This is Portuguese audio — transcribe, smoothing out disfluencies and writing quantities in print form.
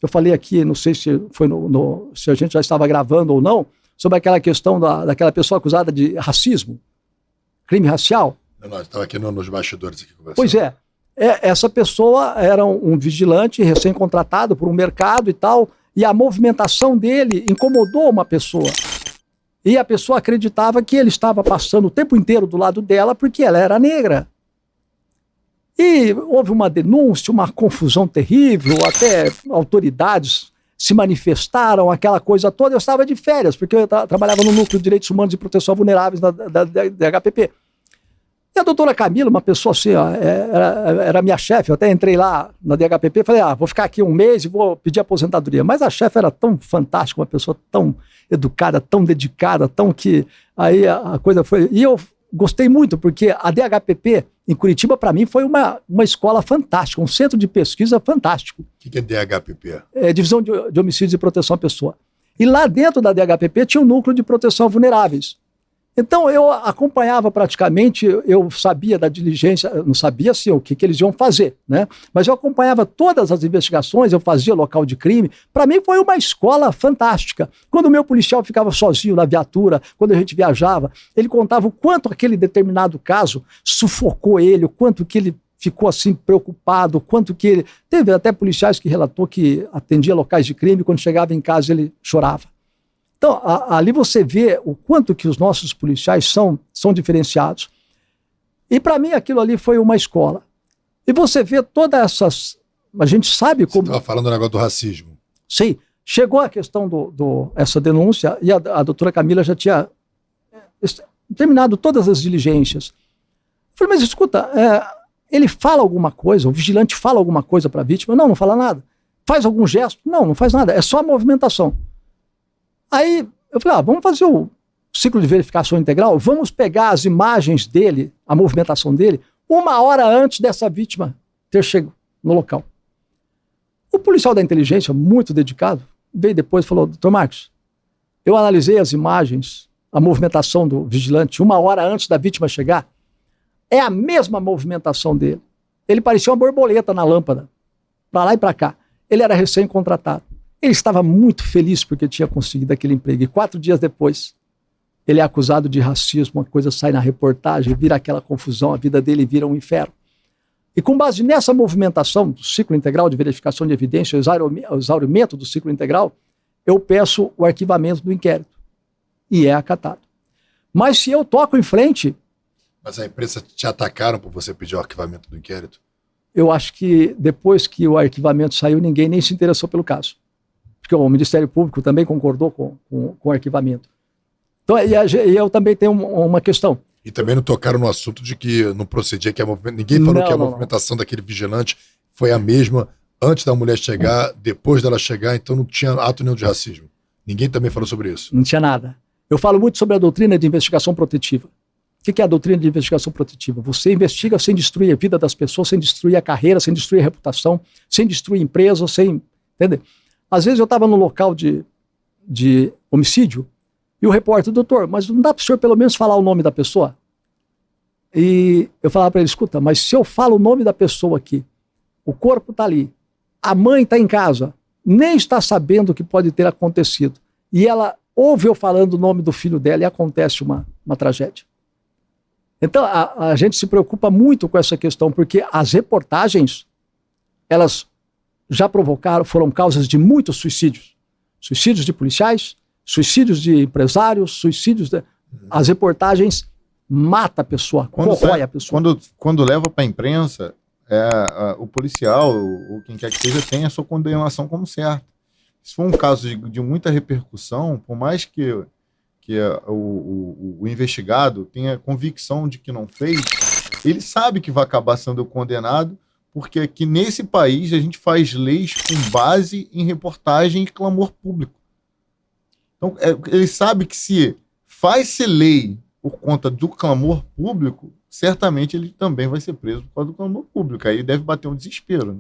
eu falei aqui, não sei se foi se a gente já estava gravando ou não, sobre aquela questão daquela pessoa acusada de racismo, crime racial. Não, estava aqui nos bastidores aqui conversando. Pois é, essa pessoa era um vigilante recém-contratado por um mercado e tal, e a movimentação dele incomodou uma pessoa. E a pessoa acreditava que ele estava passando o tempo inteiro do lado dela porque ela era negra. E houve uma denúncia, uma confusão terrível, até autoridades se manifestaram, aquela coisa toda. Eu estava de férias, porque eu trabalhava no Núcleo de Direitos Humanos e Proteção a Vulneráveis da DHPP. E a doutora Camila, uma pessoa assim, ó, era minha chefe, eu até entrei lá na DHPP e falei, vou ficar aqui um mês e vou pedir aposentadoria. Mas a chefe era tão fantástica, uma pessoa tão educada, tão dedicada, tão que... Aí a coisa foi... E eu gostei muito, porque a DHPP em Curitiba, para mim, foi uma escola fantástica, um centro de pesquisa fantástico. O que é DHPP? É Divisão de Homicídios e Proteção à Pessoa. E lá dentro da DHPP tinha um núcleo de proteção a vulneráveis. Então eu acompanhava praticamente, eu sabia da diligência, não sabia assim o que eles iam fazer, né? Mas eu acompanhava todas as investigações, eu fazia local de crime. Para mim foi uma escola fantástica. Quando o meu policial ficava sozinho na viatura, quando a gente viajava, ele contava o quanto aquele determinado caso sufocou ele, o quanto que ele ficou assim preocupado, o quanto que ele... Teve até policiais que relatou que atendia locais de crime, quando chegava em casa ele chorava. Então, ali você vê o quanto que os nossos policiais são diferenciados. E para mim aquilo ali foi uma escola. E você vê todas essas... A gente sabe como... Você estava falando do negócio do racismo. Sim. Chegou a questão essa denúncia e a doutora Camila já tinha terminado todas as diligências. Eu falei, mas escuta, ele fala alguma coisa, o vigilante fala alguma coisa para a vítima? Não, não fala nada. Faz algum gesto? Não, não faz nada. É só a movimentação. Aí eu falei, vamos fazer o ciclo de verificação integral, vamos pegar as imagens dele, a movimentação dele, 1 hora antes dessa vítima ter chegado no local. O policial da inteligência, muito dedicado, veio depois e falou, doutor Marcos, eu analisei as imagens, a movimentação do vigilante 1 hora antes da vítima chegar, é a mesma movimentação dele. Ele parecia uma borboleta na lâmpada, para lá e para cá. Ele era recém-contratado. Ele estava muito feliz porque tinha conseguido aquele emprego. E 4 dias depois, ele é acusado de racismo, uma coisa sai na reportagem, vira aquela confusão, a vida dele vira um inferno. E com base nessa movimentação do ciclo integral de verificação de evidência, o exaurimento do ciclo integral, eu peço o arquivamento do inquérito. E é acatado. Mas se eu toco em frente... Mas a imprensa te atacaram por você pedir o arquivamento do inquérito? Eu acho que depois que o arquivamento saiu, ninguém nem se interessou pelo caso. Porque o Ministério Público também concordou com o arquivamento. Então, e eu também tenho uma questão. E também não tocaram no assunto de que não procedia, que ninguém falou que a movimentação daquele vigilante foi a mesma antes da mulher chegar, depois dela chegar, então não tinha ato nenhum de racismo. Ninguém também falou sobre isso. Não tinha nada. Eu falo muito sobre a doutrina de investigação protetiva. O que é a doutrina de investigação protetiva? Você investiga sem destruir a vida das pessoas, sem destruir a carreira, sem destruir a reputação, sem destruir empresas, sem... Entendeu? Às vezes eu estava no local de homicídio e o repórter, doutor, mas não dá para o senhor pelo menos falar o nome da pessoa? E eu falava para ele, escuta, mas se eu falo o nome da pessoa aqui, o corpo está ali, a mãe está em casa, nem está sabendo o que pode ter acontecido, e ela ouve eu falando o nome do filho dela e acontece uma tragédia. Então a gente se preocupa muito com essa questão, porque as reportagens, elas já provocaram, foram causas de muitos suicídios. Suicídios de policiais, suicídios de empresários, suicídios... As reportagens matam a pessoa, corrói a pessoa. Quando leva para a imprensa, o policial, ou quem quer que seja, tem a sua condenação como certa. Se for um caso de muita repercussão, por mais que o investigado tenha convicção de que não fez, ele sabe que vai acabar sendo condenado, porque aqui nesse país a gente faz leis com base em reportagem e clamor público. Então, ele sabe que se faz-se lei por conta do clamor público, certamente ele também vai ser preso por causa do clamor público. Aí deve bater um desespero, né?